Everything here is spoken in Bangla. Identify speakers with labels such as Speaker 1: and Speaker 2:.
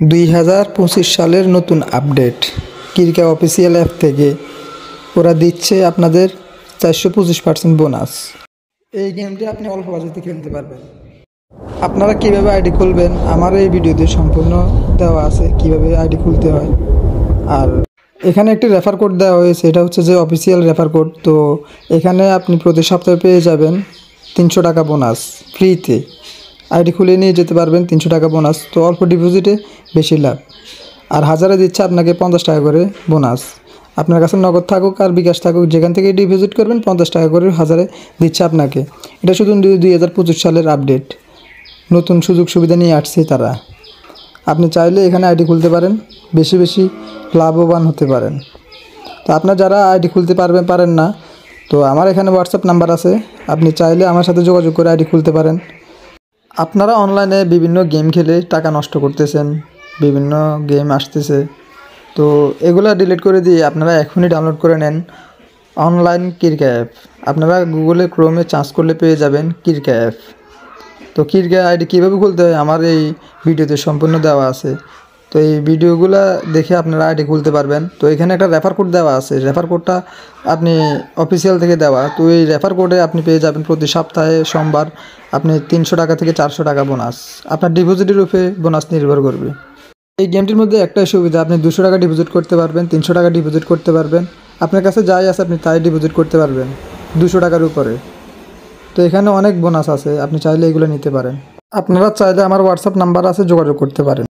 Speaker 1: 2025 সালের নতুন আপডেট ক্রিকা অফিসিয়াল অ্যাপ থেকে ওরা দিচ্ছে আপনাদের 425% বোনাস। এই গেমটি আপনি অল্প বাজেটে খেলতে পারবেন। আপনারা কিভাবে আইডি খুলবেন আমার এই ভিডিওতে সম্পূর্ণ দেওয়া আছে, কিভাবে আইডি খুলতে হয়। আর এখানে একটি রেফার কোড দেওয়া হয়েছে, এটা হচ্ছে যে অফিসিয়াল রেফার কোড। তো এখানে আপনি প্রতি সপ্তাহে পেয়ে যাবেন 300 টাকা বোনাস ফ্রিতে। আইডি খুলে নিয়ে যেতে পারবেন 300 টাকা বোনাস। তো অল্প ডিপোজিটে বেশি লাভ। আর হাজারে দিচ্ছে আপনাকে 50 টাকা করে বোনাস। আপনার কাছে নগদ থাকুক আর বিকাশ থাকুক, যেখান থেকে ডিপোজিট করবেন 50 টাকা করে হাজারে দিচ্ছে আপনাকে। এটা শুধু 2025 সালের আপডেট, নতুন সুযোগ সুবিধা নিয়ে আসছে তারা। আপনি চাইলে এখানে আইডি খুলতে পারেন, বেশি বেশি লাভবান হতে পারেন। তো আপনার যারা আইডি খুলতে পারেন না, তো আমার এখানে হোয়াটসঅ্যাপ নাম্বার আছে, আপনি চাইলে আমার সাথে যোগাযোগ করে আইডি খুলতে পারেন। আপনারা অনলাইনে বিভিন্ন গেম খেলে টাকা নষ্ট করতেছেন, বিভিন্ন গেম আসতেছে, তো এগুলা ডিলিট করে দিয়ে আপনারা এখনই ডাউনলোড করে নেন অনলাইন ক্রিকা অ্যাপ। আপনারা গুগলে ক্রোমে সার্চ করলে পেয়ে যাবেন ক্রিকা অ্যাপ। তো ক্রিকা আইডি কীভাবে খুলতে হয় আমার এই ভিডিওতে সম্পূর্ণ দেওয়া আছে। তো এই ভিডিওগুলো দেখে আপনারা আইডি খুলতে পারবেন। তো এখানে একটা রেফার কোড দেওয়া আছে, রেফার কোডটা আপনি অফিসিয়াল থেকে দেওয়া। তো এই রেফার কোডে আপনি পেয়ে যাবেন প্রতি সপ্তাহে সোমবার আপনি 300 টাকা থেকে 400 টাকা বোনাস। আপনার ডিপোজিটের উপরে বোনাস নির্ভর করবে। এই গেমটির মধ্যে একটাই সুবিধা, আপনি 200 টাকা ডিপোজিট করতে পারবেন, 300 টাকা ডিপোজিট করতে পারবেন। আপনার কাছে যাই আছে আপনি তাই ডিপোজিট করতে পারবেন 200 টাকার উপরে। তো এখানে অনেক বোনাস আছে, আপনি চাইলে এগুলো নিতে পারেন। আপনারা চাইলে আমার হোয়াটসঅ্যাপ নাম্বার আছে, যোগাযোগ করতে পারেন।